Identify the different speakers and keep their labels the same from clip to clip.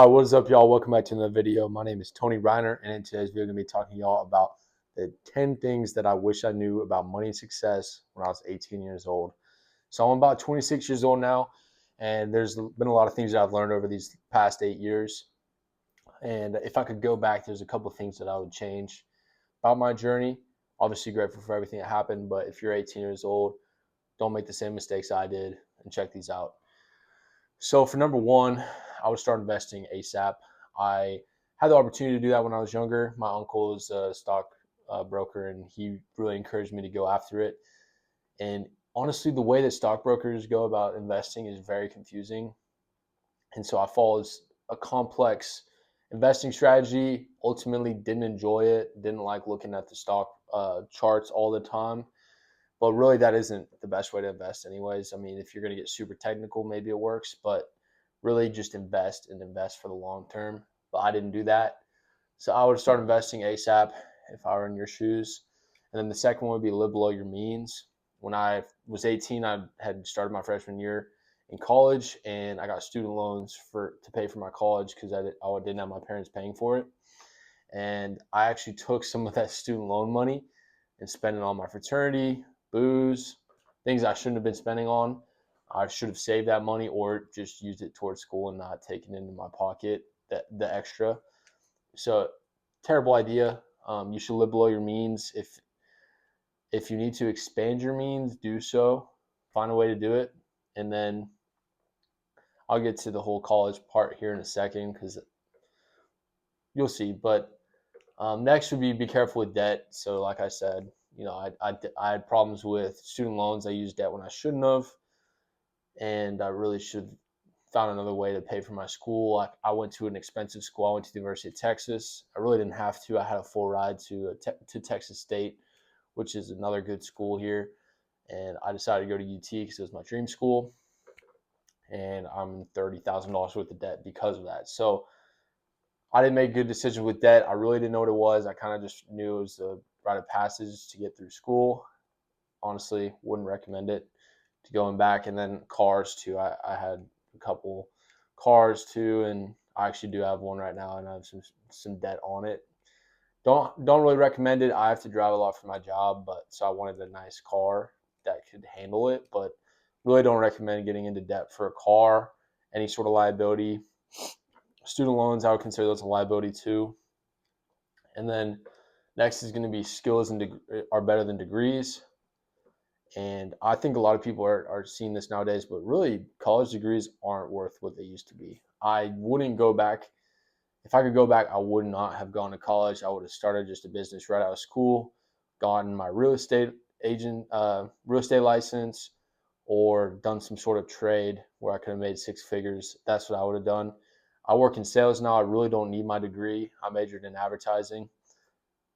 Speaker 1: What is up, y'all? Welcome back to another video. My name is Tony Reiner, and in today's video, I'm going to be talking to y'all about the 10 things that I wish I knew about money and success when I was 18 years old. So I'm about 26 years old now, and there's been a lot of things that I've learned over these past 8 years. And if I could go back, there's a couple of things that I would change about my journey. Obviously, grateful for everything that happened, but if you're 18 years old, don't make the same mistakes I did, and check these out. So for number one, I would start investing ASAP. I had the opportunity to do that when I was younger. My uncle is a stock broker, and he really encouraged me to go after it. And honestly, the way that stockbrokers go about investing is very confusing. And so I followed a complex investing strategy. Ultimately, didn't enjoy it. Didn't like looking at the stock charts all the time. But really, that isn't the best way to invest, anyways. I mean, if you're going to get super technical, maybe it works, but really just invest and invest for the long term. But I didn't do that. So I would start investing ASAP if I were in your shoes. And then the second one would be live below your means. When I was 18, I had started my freshman year in college, and I got student loans to pay for my college because I didn't have my parents paying for it. And I actually took some of that student loan money and spent it on my fraternity, booze, things I shouldn't have been spending on. I should have saved that money or just used it towards school and not taken it into my pocket, the extra. So terrible idea. You should live below your means. If you need to expand your means, do so. Find a way to do it, and then I'll get to the whole college part here in a second because you'll see. But next would be careful with debt. So like I said, I had problems with student loans. I used debt when I shouldn't have, and I really should have found another way to pay for my school. I went to an expensive school. I went to the University of Texas. I really didn't have to. I had a full ride to Texas State, which is another good school here. And I decided to go to UT because it was my dream school. And I'm $30,000 worth of debt because of that. So I didn't make good decisions with debt. I really didn't know what it was. I kind of just knew it was the rite of passage to get through school. Honestly, wouldn't recommend it to going back. And then cars too. I had a couple cars too, and I actually do have one right now, and I have some debt on it. Don't really recommend it. I have to drive a lot for my job, but so I wanted a nice car that could handle it. But really don't recommend getting into debt for a car, any sort of liability. Student loans, I would consider those a liability too. And then next is going to be skills are better than degrees. And I think a lot of people are seeing this nowadays, but really college degrees aren't worth what they used to be. I wouldn't go back. If I could go back, I would not have gone to college. I would have started just a business right out of school, gotten my real estate license, or done some sort of trade where I could have made six figures. That's what I would have done. I work in sales now. I really don't need my degree. I majored in advertising.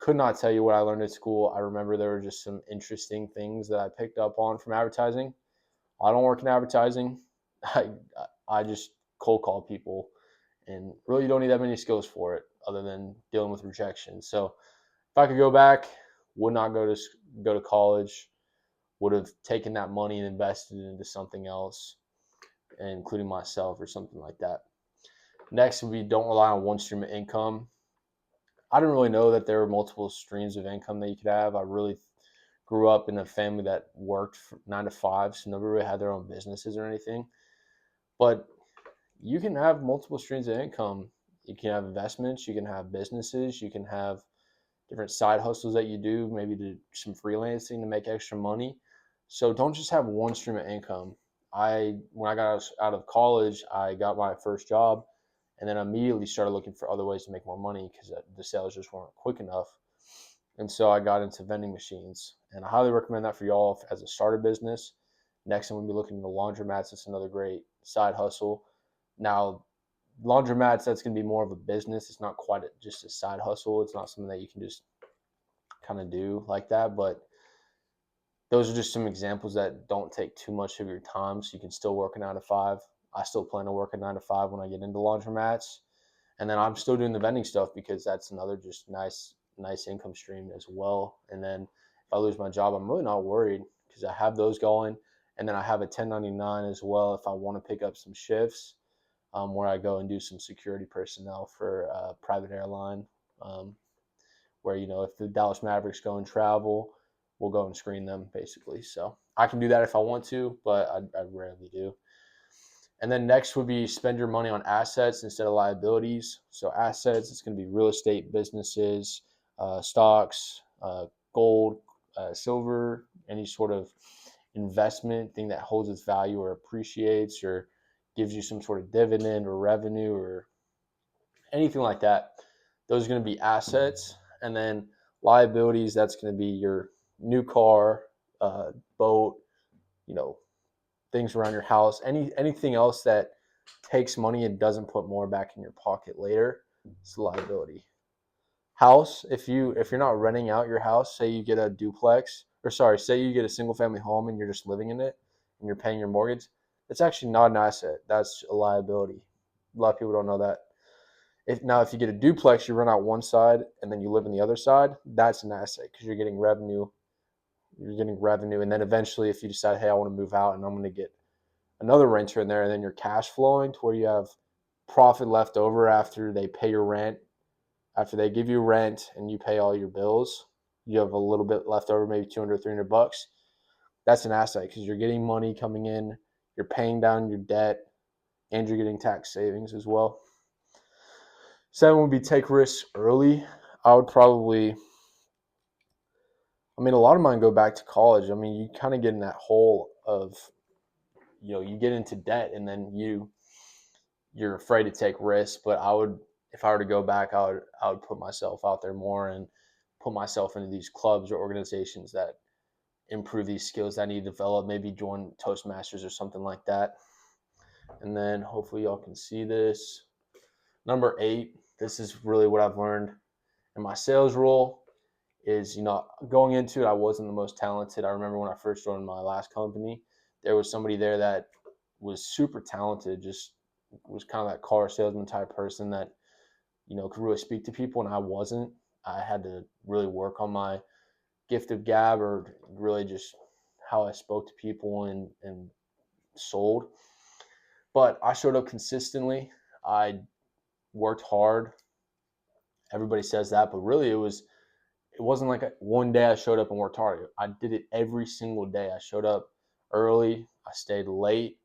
Speaker 1: Could not tell you what I learned at school. I remember there were just some interesting things that I picked up on from advertising. I don't work in advertising. I I just cold call people, and really you don't need that many skills for it other than dealing with rejection. So if I could go back, would not go to college. Would have taken that money and invested it into something else, including myself or something like that. Next would be don't rely on one stream of income. I didn't really know that there were multiple streams of income that you could have. I really grew up in a family that worked 9 to 5, so nobody really had their own businesses or anything. But you can have multiple streams of income. You can have investments, you can have businesses, you can have different side hustles that you do, maybe do some freelancing to make extra money. So don't just have one stream of income. When I got out of college, I got my first job, and then immediately started looking for other ways to make more money because the sales just weren't quick enough. And so I got into vending machines, and I highly recommend that for y'all as a starter business. Next, I'm going to be looking into laundromats. It's another great side hustle. Now, laundromats, that's going to be more of a business. It's not quite just a side hustle. It's not something that you can just kind of do like that. But those are just some examples that don't take too much of your time, so you can still work a 9 to 5. I still plan to work a 9 to 5 when I get into laundromats, and then I'm still doing the vending stuff because that's another just nice income stream as well. And then if I lose my job, I'm really not worried because I have those going, and then I have a 1099 as well if I want to pick up some shifts. where I go and do some security personnel for a private airline, where, if the Dallas Mavericks go and travel, we'll go and screen them basically. So I can do that if I want to, but I rarely do. And then next would be spend your money on assets instead of liabilities. So assets, it's going to be real estate, businesses, stocks, gold, silver, any sort of investment thing that holds its value or appreciates or gives you some sort of dividend or revenue or anything like that. Those are going to be assets. And then liabilities, that's going to be your new car, boat, you know, things around your house, anything else that takes money and doesn't put more back in your pocket later. It's a liability. House, if you're not renting out your house, say you get a duplex, or sorry, say you get a single family home and you're just living in it and you're paying your mortgage, it's actually not an asset. That's a liability. A lot of people don't know that. If you get a duplex, you rent out one side and then you live in the other side, that's an asset because you're getting revenue. And then eventually, if you decide, hey, I want to move out and I'm going to get another renter in there, and then you're cash flowing to where you have profit left over after they pay your rent, after they give you rent and you pay all your bills, you have a little bit left over, maybe 200, $300. That's an asset because you're getting money coming in, you're paying down your debt, and you're getting tax savings as well. 7 would be take risks early. I would probably, a lot of mine go back to college. You kind of get in that hole of, you get into debt and then you're afraid to take risks. But if I were to go back, I would put myself out there more and put myself into these clubs or organizations that improve these skills that I need to develop, maybe join Toastmasters or something like that. And then hopefully y'all can see this. Number 8, this is really what I've learned in my sales role is, going into it, I wasn't the most talented. I remember when I first joined my last company, there was somebody there that was super talented, just was kind of that car salesman type person that, could really speak to people, and I wasn't. I had to really work on my gift of gab, or really just how I spoke to people and sold. But I showed up consistently. I worked hard. Everybody says that, but really it wasn't like one day I showed up and worked hard. I did it every single day. I showed up early. I stayed late.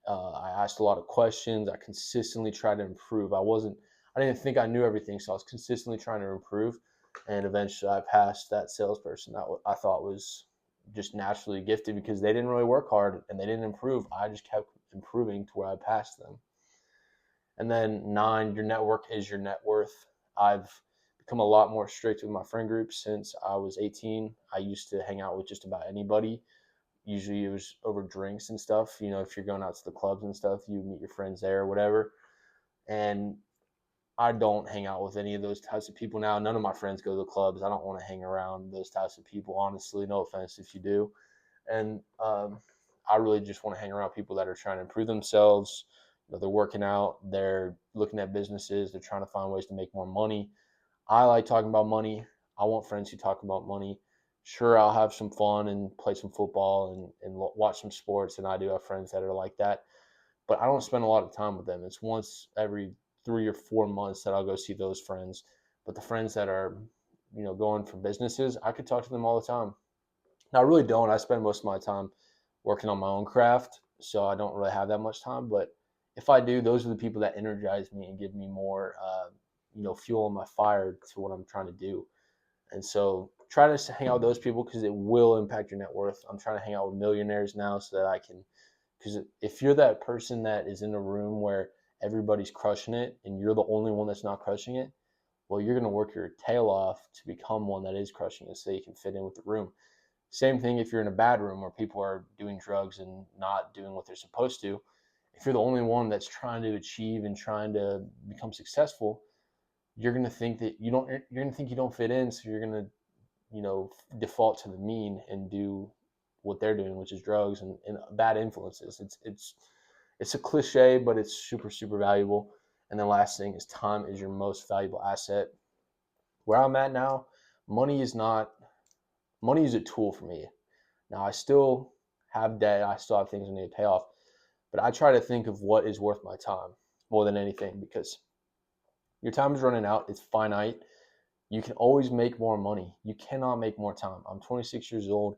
Speaker 1: I asked a lot of questions. I consistently tried to improve. I didn't think I knew everything, so I was consistently trying to improve. And eventually I passed that salesperson that I thought was just naturally gifted because they didn't really work hard and they didn't improve. I just kept improving to where I passed them. And then 9, your network is your net worth. I've become a lot more strict with my friend group since I was 18. I used to hang out with just about anybody. Usually it was over drinks and stuff. If you're going out to the clubs and stuff, you meet your friends there or whatever. And I don't hang out with any of those types of people now. None of my friends go to the clubs. I don't want to hang around those types of people, honestly. No offense if you do. And I really just want to hang around people that are trying to improve themselves. They're working out. They're looking at businesses. They're trying to find ways to make more money. I like talking about money. I want friends who talk about money. Sure, I'll have some fun and play some football and watch some sports, and I do have friends that are like that. But I don't spend a lot of time with them. It's once every 3 or 4 months that I'll go see those friends. But the friends that are, going for businesses, I could talk to them all the time. Now, I really don't. I spend most of my time working on my own craft, so I don't really have that much time. But if I do, those are the people that energize me and give me more, fuel in my fire to what I'm trying to do. And so try to hang out with those people because it will impact your net worth. I'm trying to hang out with millionaires now so that I can, because if you're that person that is in a room where everybody's crushing it and you're the only one that's not crushing it, well, you're going to work your tail off to become one that is crushing it so you can fit in with the room. Same thing if you're in a bad room where people are doing drugs and not doing what they're supposed to. If you're the only one that's trying to achieve and trying to become successful, you're going to think that you don't fit in, so you're going to default to the mean and do what they're doing, which is drugs and bad influences. It's a cliche, but it's super, super valuable. And the last thing is time is your most valuable asset. Where I'm at now, money is a tool for me. Now, I still have debt. I still have things I need to pay off. But I try to think of what is worth my time. more than anything, because your time is running out. It's finite. You can always make more money. You cannot make more time. I'm 26 years old.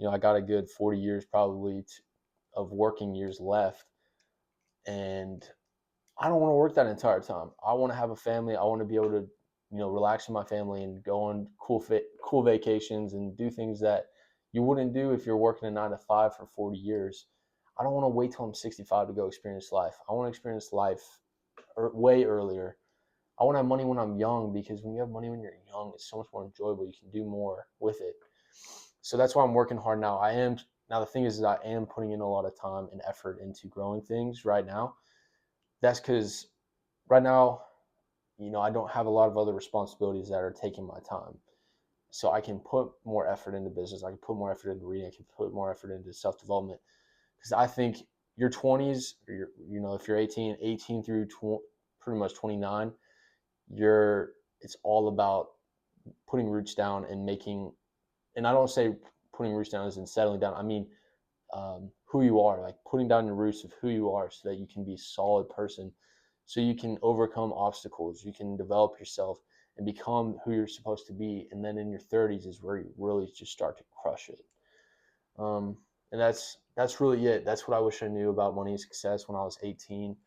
Speaker 1: I got a good 40 years probably of working years left. And I don't want to work that entire time. I want to have a family. I want to be able to, relax with my family and go on cool vacations and do things that you wouldn't do if you're working a 9 to 5 for 40 years. I don't want to wait till I'm 65 to go experience life. I want to experience life way earlier. I want to have money when I'm young, because when you have money when you're young, it's so much more enjoyable. You can do more with it. So that's why I'm working hard now. Now the thing is I am putting in a lot of time and effort into growing things right now. That's because right now, I don't have a lot of other responsibilities that are taking my time. So I can put more effort into business. I can put more effort into reading. I can put more effort into self-development, because I think your 20s, or if you're 18 through pretty much 29, it's all about putting roots down and making, and I don't say putting roots down as in settling down. I mean, who you are, like putting down the roots of who you are, so that you can be a solid person, so you can overcome obstacles, you can develop yourself and become who you're supposed to be. And then in your 30s is where you really just start to crush it. And that's really it. That's what I wish I knew about money and success when I was 18.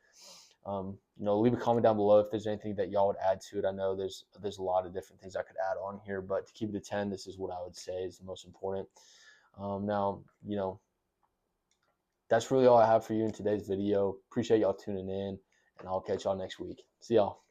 Speaker 1: Leave a comment down below if there's anything that y'all would add to it. I know there's a lot of different things I could add on here, but to keep it to 10, this is what I would say is the most important. Now, that's really all I have for you in today's video. Appreciate y'all tuning in, and I'll catch y'all next week. See y'all.